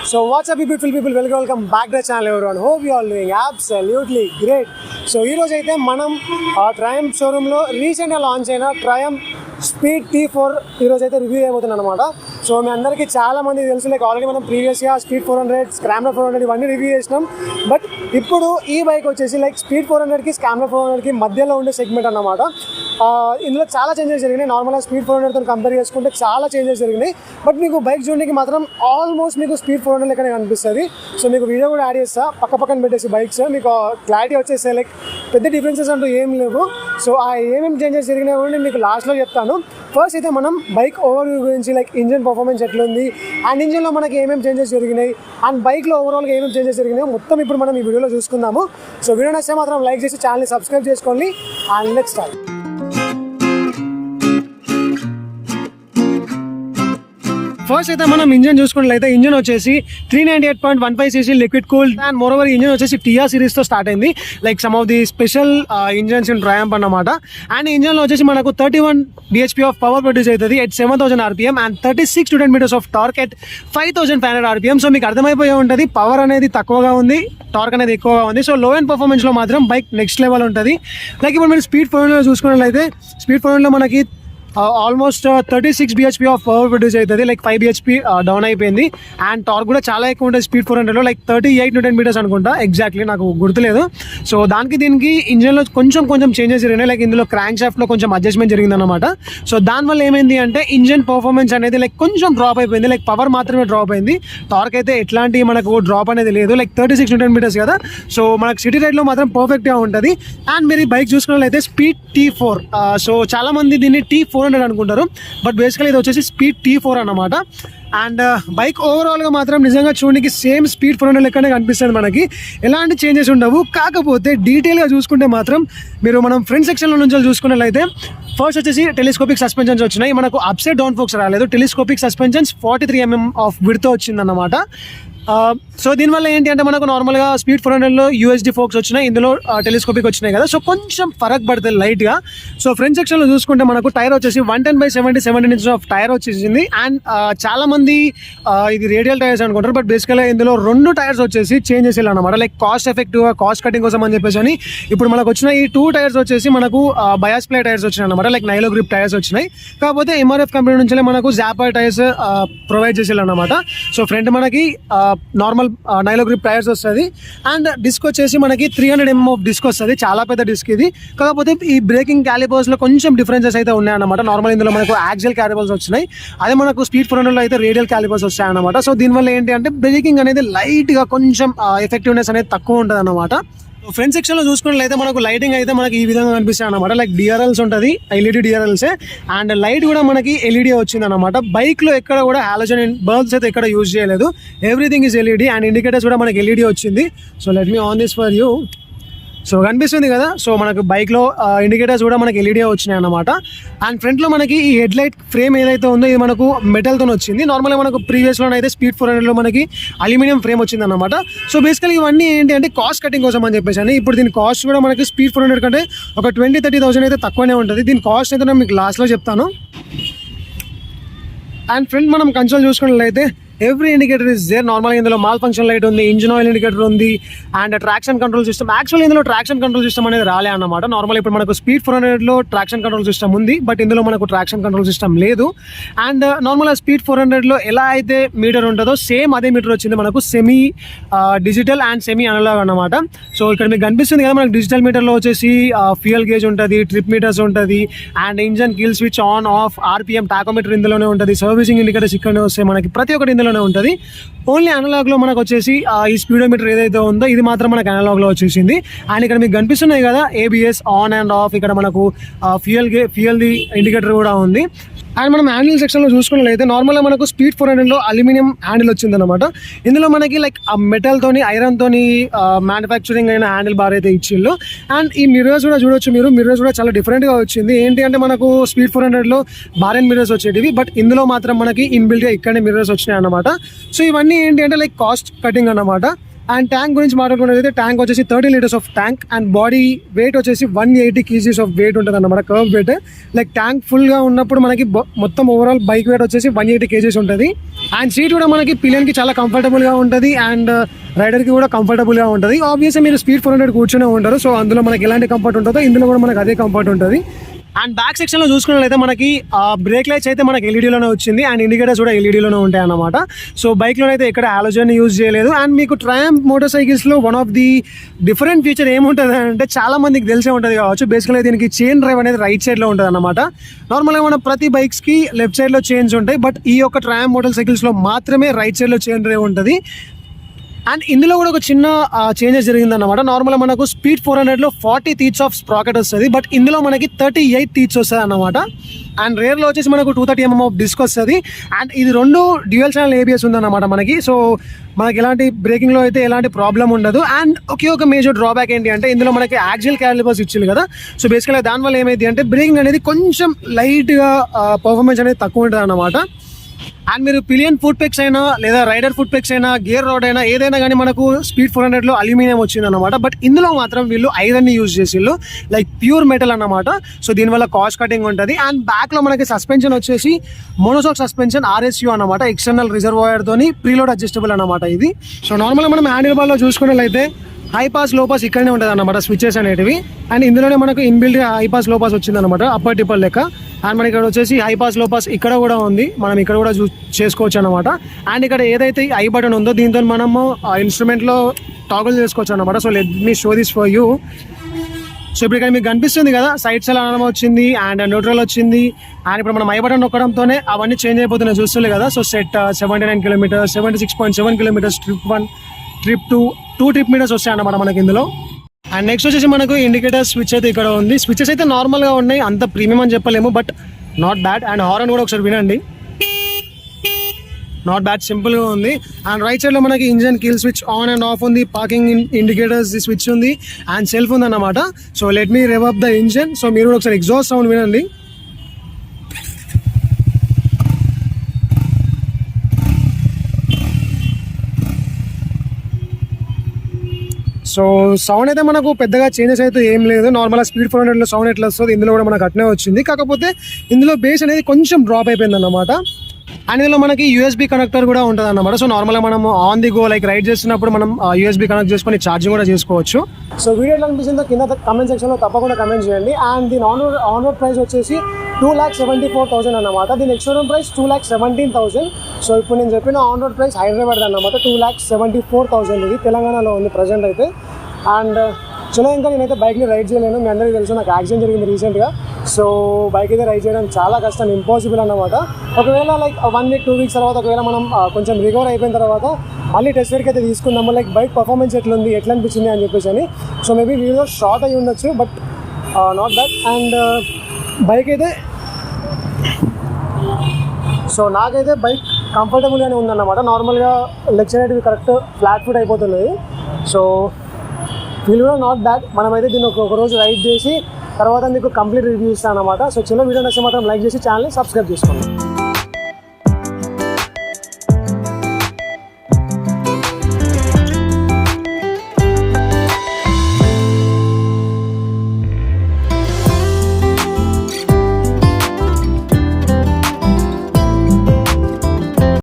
So what's up beautiful people, welcome back to the channel everyone. Hope you all doing absolutely great. So ee roju aithe manam Triumph showroom lo recent ga launch aina Triumph Speed T4 ee roju aithe review ayibothunnam anamata. So మీ అందరికీ చాలా మంది తెలుసు, like already మనం ప్రీవియస్గా speed 400, scrambler 400 ఇవన్నీ review చేసినాం. But ఇప్పుడు ఈ బైక్ వచ్చేసి లైక్ స్పీడ్ 400కి స్క్రామ్లర్ 400కి మధ్యలో ఉండే సెగ్మెంట్ అన్నమాట. ఇందులో చాలా చేంజెస్ జరిగినాయి. నార్మల్గా స్పీడ్ 400తో కంపేర్ చేసుకుంటే చాలా చేంజెస్ జరిగినాయి. బట్ మీకు బైక్ చూడడానికి మాత్రం ఆల్మోస్ట్ మీకు స్పీడ్ 400 లెక్కనే కనిపిస్తుంది. సో మీకు వీడియో కూడా యాడ్ చేస్తా, పక్కన పెట్టేసి బైక్స్ మీకు క్లారిటీ వచ్చేసి లైక్ పెద్ద డిఫరెన్సెస్ అంటూ ఏం లేవు. సో ఆ ఏమేమి చేంజెస్ జరిగినా కూడా నేను మీకు లాస్ట్లో చెప్తాను. ఫస్ట్ అయితే మనం బైక్ ఓవర్వ్యూ గురించి, లైక్ ఇంజిన్ పర్ఫార్మెన్స్ ఎట్లుంది అండ్ ఇంజిన్లో మనకి ఏమేమి చేంజెస్ జరిగినాయి అండ్ బైక్లో ఓవరాల్గా ఏమేమి చేంజెస్ జరిగినాయి మొత్తం ఇప్పుడు మనం ఈ వీడియోలో చూసుకుందాము. సో వీడియో నచ్చితే మాత్రం లైక్ చేసి ఛానల్ని సబ్స్క్రైబ్ చేసుకోండి అండ్ లెట్స్ స్టార్ట్. ఫస్ట్ అయితే మనం ఇంజన్ చూసుకున్నట్లయితే ఇంజన్ వచ్చేసి 398.15cc liquid cooled and more over engine వచ్చేసి టిఆర్ సిరీస్తో స్టార్ట్ అయింది. Like some of the special engines in Triumph అన్నమాట. అండ్ ఇంజన్లో వచ్చేసి మనకు 31 bhp ఆఫ్ పవర్ ప్రొడ్యూస్ అవుతుంది at 7000 rpm and 36 Nm of torque at 5500 rpm. So మీకు అర్థమైపోయి ఉంటుంది, power అనేది తక్కువగా ఉంది, టార్క్ అనేది ఎక్కువగా ఉంది. సో లో అండ్ పర్ఫార్మెన్స్లో మాత్రం బైక్ నెక్స్ట్ లెవెల్ ఉంటుంది. లైక్ ఇప్పుడు మీరు స్పీడ్ 400లో చూసుకున్నట్లయితే స్పీడ్ 400లో మనకి almost 36 bhp of power produce అవుతుంది. లైక్ 5 bhp డౌన్ అయిపోయింది. అండ్ టార్క్ కూడా చాలా ఎక్కువ ఉంటుంది స్పీడ్ 400లో, లైక్ 38 Nm అనుకుంటా, ఎగ్జాక్ట్లీ నాకు గుర్తులేదు. సో దానికి దీనికి ఇంజన్లో కొంచెం చేంజెస్ జరిగినాయి. లైక్ ఇందులో క్రాంక్ షాఫ్ట్లో కొంచెం అడ్జస్ట్మెంట్ జరిగిందన్నమాట. సో దానివల్ల ఏమైంది అంటే ఇంజన్ పర్ఫార్మెన్స్ అనేది లైక్ కొంచెం డ్రాప్ అయిపోయింది. లైక్ పవర్ మాత్రమే డ్రాప్ అయింది, టార్క్ అయితే ఎట్లాంటి మనకు డ్రాప్ అనేది లేదు. లైక్ 36 Nm కదా, సో మనకు సిటీ రైడ్లో మాత్రం పర్ఫెక్ట్గా ఉంటుంది. అండ్ మీరు ఈ బైక్ చూసుకున్నట్లయితే స్పీడ్ T4, సో చాలా మంది దీన్ని T400 అనుకుంటారు, బట్ బేసికలీ ఇది వచ్చేసి స్పీడ్ T4 అన్నమాట. అండ్ బైక్ ఓవరాల్గా మాత్రం నిజంగా చూడడానికి సేమ్ స్పీడ్ 400 లెక్కనే కనిపిస్తుంది. మనకి ఎలాంటి చేంజెస్ ఉండవు. కాకపోతే డీటెయిల్గా చూసుకుంటే మాత్రం మీరు మనం ఫ్రంట్ సెక్షన్లో నుంచి చూసుకున్నట్లయితే ఫస్ట్ వచ్చేసి టెలిస్కోపిక్ సస్పెన్షన్స్ వచ్చినాయి. మనకు అప్సైడ్ డౌన్ ఫోక్స్ రాలేదు. Telescopic suspensions 43 mm of width వచ్చిందన్నమాట. సో దీనివల్ల ఏంటి అంటే మనకు నార్మల్గా స్పీడ్ 400లో యూఎస్డి ఫోక్స్ వచ్చినాయి, ఇందులో టెలిస్కోపిక్ వచ్చినాయి కదా. సో కొంచెం ఫరక్ పడుతుంది లైట్గా. సో ఫ్రంట్ సెక్షన్లో చూసుకుంటే మనకు టైర్ వచ్చేసి 110/70 inches ఆఫ్ టైర్ వచ్చేసింది. అండ్ చాలా మంది ఇది రేడియల్ టైర్స్ అనుకుంటారు, బట్ బేసికల్గా ఇందులో 2 టైర్స్ వచ్చేసి చేంజ్ చేసేయాలి అనమాట. లైక్ కాస్ట్ ఎఫెక్టివ్గా, కాస్ట్ కటింగ్ కోసం అని చెప్పేసి అని ఇప్పుడు మనకు వచ్చిన ఈ 2 టైర్స్ వచ్చేసి మనకు బయాస్ ప్లే టైర్స్ వచ్చినాయి అనమాట. లైక్ నైలో గ్రిప్ టైర్స్ వచ్చినాయి. కాకపోతే ఎంఆర్ఎఫ్ కంపెనీ నుంచి మనకు జాపర్ టైర్స్ ప్రొవైడ్ చేసేయాలన్నమాట. సో ఫ్రంట్ మనకి నార్మల్ నైలో గ్రిప్ టైర్స్ వస్తుంది. అండ్ డిస్క్ వచ్చేసి మనకి 300 mm ఆఫ్ డిస్క్ వస్తుంది, చాలా పెద్ద డిస్క్ ఇది. కాకపోతే ఈ బ్రేకింగ్ క్యాలిపర్స్లో కొంచెం డిఫరెన్సెస్ అయితే ఉన్నాయన్నమాట. నార్మల్ ఇందులో మనకు యాక్సిల్ క్యాలిపర్స్ వచ్చినాయి, అదే మనకు స్పీడ్ 400లో అయితే రేడియల్ క్యాలిపర్స్ వస్తాయన్నమాట. సో దీనివల్ల ఏంటి అంటే బ్రేకింగ్ అనేది లైట్గా కొంచెం ఎఫెక్టివ్నెస్ అనేది తక్కువ ఉంటుంది అన్నమాట. ఫ్రంట్ సెక్షన్ లో చూసుకున్నట్లయితే మనకు లైటింగ్ అయితే మనకి ఈ విధంగా కనిపిస్తాయి అనమాట. లైక్ డిఆర్ఎల్స్ ఉంటుంది, ఎల్ఈడి డిఆర్ఎల్సే. అండ్ లైట్ కూడా మనకి ఎల్ఈడి వచ్చింది అనమాట. బైక్ లో ఎక్కడ కూడా హాలోజన్ బల్బ్స్ అయితే ఎక్కడ యూజ్ చేయలేదు, everything is LED. And indicators కూడా మనకి ఎల్ఈడి వచ్చింది. So let me on this for you. So కనిపిస్తుంది కదా, సో మనకు బైక్లో ఇండికేటర్స్ కూడా మనకి ఎల్ఈడి వచ్చినాయి అనమాట. అండ్ ఫ్రంట్లో మనకి ఈ హెడ్ లైట్ ఫ్రేమ్ ఏదైతే ఉందో ఇది మనకు మెటల్తో వచ్చింది. నార్మల్గా మనకు ప్రీవియస్లోనే అయితే స్పీడ్ 400లో మనకి అల్యూమినియం ఫ్రేమ్ వచ్చింది అనమాట. సో బేసికలీ ఇవన్నీ ఏంటి అంటే కాస్ట్ కటింగ్ కోసం అని చెప్పేసి అని. ఇప్పుడు దీని కాస్ట్ కూడా మనకి స్పీడ్ 400 కంటే ఒక 20-30,000 అయితే తక్కువనే ఉంటుంది. దీని కాస్ట్ అయితే నేను మీకు లాస్ట్లో చెప్తాను. అండ్ ఫ్రంట్ మనం కన్సోల్ చూసుకున్నట్లయితే ఎవ్రీ ఇండికేటర్ ఇస్ దేర్. నార్మల్గా ఇందులో మాల్ ఫంక్షన్ లైట్ ఉంది, ఇంజిన్ ఆయిల్ ఇండికేటర్ ఉంది, and traction control system. Actually ఇందులో ట్రాక్షన్ కంట్రోల్ సిస్టమ్ అనేది రాలే అన్నమాట. నార్మల్ ఇప్పుడు మనకు స్పీడ్ 400లో ట్రాక్షన్ కంట్రోల్ సిస్టమ్ ఉంది, బట్ ఇందులో మనకు ట్రాక్షన్ కంట్రోల్ సిస్టమ్ లేదు. అండ్ నార్మల్గా స్పీడ్ 400లో ఎలా అయితే మీటర్ ఉంటుందో సేమ్ అదే మీటర్ వచ్చింది మనకు, semi digital and semi analog అన్నమాట. సో ఇక్కడ మీకు కనిపిస్తుంది కదా, మనకు డిజిటల్ మీటర్లో వచ్చేసి ఫ్యూయల్ గేజ్ ఉంటుంది, ట్రిప్ మీటర్స్ ఉంటుంది, and engine kill switch on off, RPM, tachometer ఇందులోనే ఉంటుంది, సర్వీసింగ్ ఇండికేటర్స్ ఇక్కడనే వస్తాయి మనకి, ప్రతి ఒక్కటి ఇందులోనే ఉంటుంది. ఓన్లీ అనలాగ్ లో మనకు వచ్చేసి ఈ స్పీడోమీటర్ ఏదైతే ఉందో ఇది మాత్రం మనకు అనలాగ్ లో వచ్చేసింది. అండ్ ఇక్కడ మీకు కనిపిస్తున్నాయి కదా ఏబిఎస్ ఆన్ అండ్ ఆఫ్, ఇక్కడ మనకు ఫ్యూయల్ ది ఇండికేటర్ కూడా ఉంది. అండ్ మనం హ్యాండిల్ సెక్షన్లో చూసుకున్నట్లయితే నార్మల్గా మనకు స్పీడ్ 400లో అల్యూమినియం హ్యాండిల్ వచ్చిందనమాట. ఇందులో మనకి లైక్ మెటల్తోని ఐరన్తోని మ్యానుఫ్యాక్చరింగ్ అయిన హ్యాండిల్ బార్ అయితే ఇచ్చిళ్ళు. అండ్ ఈ మిర్రర్స్ కూడా చూడొచ్చు మీరు, మిర్రర్స్ కూడా చాలా డిఫరెంట్గా వచ్చింది. ఏంటి అంటే మనకు స్పీడ్ 400లో బార్ అండ్ మిర్రర్స్ వచ్చేటివి, బట్ ఇందులో మాత్రం మనకి ఇన్బిల్ట్గా ఇక్కడనే మిర్రర్స్ వచ్చినాయి అన్నమాట. సో ఇవన్నీ ఏంటి అంటే లైక్ కాస్ట్ కటింగ్ అన్నమాట. అండ్ ట్యాంక్ గురించి మాట్లాడుకున్నది ట్యాంక్ వచ్చేసి 30 litres of tank and body weight వచ్చేసి 180 kgs ఆఫ్ వెయిట్ ఉంటుంది అన్నమాట, కర్వ్ వెయిట్. లైక్ ట్యాంక్ ఫుల్గా ఉన్నప్పుడు మనకి మొత్తం ఓవరాల్ బైక్ వెయిట్ వచ్చేసి 180 kgs ఉంటుంది. అండ్ సీట్ కూడా మనకి పిలియన్కి చాలా కంఫర్టబుల్గా ఉంటుంది అండ్ రైడర్కి కూడా కంఫర్టబుల్గా ఉంటుంది. ఆబ్వియస్గా మీరు స్పీడ్ 400 కూర్చొనే ఉంటారు, సో అందులో మనకి ఎలాంటి కంఫర్ట్ ఉంటుందో ఇందులో కూడా మనకి అదే కంఫర్ట్ ఉంటుంది. అండ్ బ్యాక్ సెక్షన్లో చూసుకున్నట్లయితే మనకి బ్రేక్ లైట్స్ అయితే మనకి ఎల్ఈడీలోనే వచ్చింది అండ్ ఇండికేటర్స్ కూడా ఎల్ఈడీలోనే ఉంటాయి అన్నమాట. సో బైక్లో అయితే ఎక్కడ హాలోజన్ యూజ్ చేయలేదు. అండ్ మీకు ట్రయంఫ్ మోటార్ సైకిల్స్లో one of the different feature ఏముంటుంది అంటే చాలా మందికి తెలిసే ఉంటుంది కావచ్చు, బేసికల్గా దీనికి చైన్ డ్రైవ్ అనేది రైట్ సైడ్లో ఉంటుంది అన్నమాట. నార్మల్గా మన ప్రతి బైక్స్కి లెఫ్ట్ సైడ్లో చైన్స్ ఉంటాయి, బట్ ఈ యొక్క ట్రయంఫ్ మోటార్ సైకిల్స్లో మాత్రమే రైట్ సైడ్లో చైన్ డ్రైవ్ ఉంటుంది. అండ్ ఇందులో కూడా ఒక చిన్న చేంజెస్ జరిగిందన్నమాట. నార్మల్గా మనకు స్పీడ్ 400లో 40 teeth ఆఫ్ స్ప్రాకెట్ వస్తుంది, బట్ ఇందులో మనకి 38 teeth వస్తుంది అన్నమాట. అండ్ రేర్లో వచ్చేసి మనకు 230 mm ఆఫ్ డిస్క్ వస్తుంది. అండ్ ఇది 2 డ్యూయల్ ఛానల్ ఏబిఎస్ ఉందన్నమాట మనకి. సో మనకి ఎలాంటి బ్రేకింగ్లో అయితే ఎలాంటి ప్రాబ్లం ఉండదు. అండ్ ఒక మేజర్ డ్రాబ్యాక్ ఏంటి అంటే ఇందులో మనకి యాక్సిల్ క్యాలిపర్స్ ఇచ్చింది కదా, సో బేసికల్గా దానివల్ల ఏమైంది అంటే బ్రేకింగ్ అనేది కొంచెం లైట్గా పర్ఫార్మెన్స్ అనేది తక్కువ ఉంటుంది అన్నమాట. అండ్ మీరు పిలియన్ ఫుట్ పెక్స్ అయినా లేదా రైడర్ ఫుట్ పెక్స్ అయినా గేర్ రాడ్ అయినా ఏదైనా కానీ మనకు స్పీడ్ 400లో అల్యూమినియం వచ్చింది అనమాట, బట్ ఇందులో మాత్రం వీళ్ళు ఐరన్ యూజ్ చేసిళ్ళు, లైక్ ప్యూర్ మెటల్ అన్నమాట. సో దీనివల్ల కాస్ట్ కటింగ్ ఉంటుంది. అండ్ బ్యాక్లో మనకి సస్పెన్షన్ వచ్చేసి మోనోషాక్ సస్పెన్షన్ RSU అనమాట, ఎక్స్టర్నల్ రిజర్వాయర్ తోని ప్రీలోడ్ అడ్జస్టబుల్ అనమాట ఇది. సో నార్మల్గా మనం హ్యాండిల్ బార్లో చూసుకున్నట్లయితే హై పాస్ లో పాస్ ఇక్కడనే ఉంటుంది అన్నమాట స్విచెస్ అనేటివి. అండ్ ఇందులోనే మనకు ఇన్బిల్డ్ హై పాస్ లో పాస్ వచ్చింది అనమాట, అప్పర్ టిప్పర్ లెక్క. అండ్ మనకి ఇక్కడ వచ్చేసి హై పాస్ లో పాస్ ఇక్కడ కూడా ఉంది, మనం ఇక్కడ కూడా చేసుకోవచ్చు అనమాట. అండ్ ఇక్కడ ఏదైతే ఐ బటన్ ఉందో దీంతో మనము ఇన్స్ట్రుమెంట్లో టాగుల్ చేసుకోవచ్చు అనమాట. So let me show this for you. So ఇప్పుడు ఇక్కడ మీకు కనిపిస్తుంది కదా, సైడ్స్ ఎలా వచ్చింది అండ్ న్యూట్రల్ వచ్చింది. అండ్ ఇప్పుడు మనం ఐ బటన్ నొక్కడంతోనే అవన్నీ చేంజ్ అయిపోతున్నాయి చూస్తుంది కదా. So set 79 km, 76.7 km, trip 1, trip 2 trip meters వస్తాయి అన్నమాట మనకి ఇందులో. అండ్ నెక్స్ట్ వచ్చేసి మనకు ఇండికేటర్ స్విచ్ అయితే ఇక్కడ ఉంది. స్విచెస్ అయితే నార్మల్గా ఉన్నాయి, అంత ప్రీమియం అని చెప్పలేము, but not bad. And horn కూడా ఒకసారి వినండి, నాట్ బ్యాడ్, సింపుల్గా ఉంది. అండ్ రైట్ సైడ్లో మనకి engine kill switch on and off ఉంది, పార్కింగ్ ఇండికేటర్స్ స్విచ్ ఉంది అండ్ సెల్ఫ్ ఉంది అన్నమాట. So let me rev up the engine. So మీరు కూడా ఒకసారి ఎగ్జాస్ట్ సౌండ్ వినండి. సో సౌండ్ అయితే మనకు పెద్దగా చేంజెస్ అయితే ఏం లేదు, నార్మల్గా స్పీడ్ 400లో సౌండ్ ఎట్లా వస్తుంది ఇందులో కూడా మనకు అట్నే వచ్చింది, కాకపోతే ఇందులో బేస్ అనేది కొంచెం డ్రాప్ అయిపోయింది అన్నమాట. అండ్ ఇందులో మనకి USB కనెక్టర్ కూడా ఉంటుంది అన్నమాట. సో నార్మల్గా మనం on the go like ride చేస్తున్నప్పుడు మనం USB కనెక్ట్ చేసుకొని ఛార్జింగ్ కూడా చేసుకోవచ్చు. సో వీడియో ఎట్లా అనిపించిందో కింద కమెంట్ సెక్షన్లో తప్పకుండా కమెంట్ చేయండి. అండ్ దీని ఆన్ రోడ్ ప్రైస్ వచ్చేసి 2,74,000 అన్నమాట. దీని ఎక్స్షోరూమ్ ప్రైస్ 2,17,000. సో ఇప్పుడు నేను చెప్పిన ఆన్ రోడ్ ప్రైస్ హైదరాబాద్ అన్నమాట 2,74,000. ఇది తెలంగాణలో ఉంది ప్రజెంట్ అయితే. అండ్ చలో ఇంకా నేనైతే బైక్ని రైడ్ చేయలేను, మీ అందరికీ తెలుసు నాకు యాక్సిడెంట్ జరిగింది రీసెంట్గా. సో బైక్ అయితే రైడ్ చేయడం చాలా కష్టం, ఇంపాసిబుల్ అన్నమాట. ఒకవేళ లైక్ 1 వీక్ 2 వీక్స్ తర్వాత ఒకవేళ మనం కొంచెం రికవర్ అయిపోయిన తర్వాత మళ్ళీ టెస్ట్ రైడ్కి అయితే తీసుకుందాము, లైక్ బైక్ పర్ఫార్మెన్స్ ఎట్లుంది ఎట్లా అనిపించింది అని చెప్పేసి అని. సో మేబీ వీడియో షార్ట్ అయ్యి ఉండొచ్చు, but not that. And bike అయితే సో నాకైతే బైక్ కంఫర్టబుల్గానే ఉందన్నమాట. నార్మల్గా లెగ్స్ అనేటివి కరెక్ట్ ఫ్లాట్ ఫుట్ అయిపోతున్నాయి. సో ఫీల్ కూడా నాట్ బ్యాడ్. మనమైతే దీన్ని ఒక రోజు రైడ్ చేసి తర్వాత మీకు కంప్లీట్ రివ్యూ ఇస్తాను అనమాట. సో చిన్న వీడియో నచ్చితే మాత్రం లైక్ చేసి ఛానల్ని సబ్స్క్రైబ్ చేసుకోండి.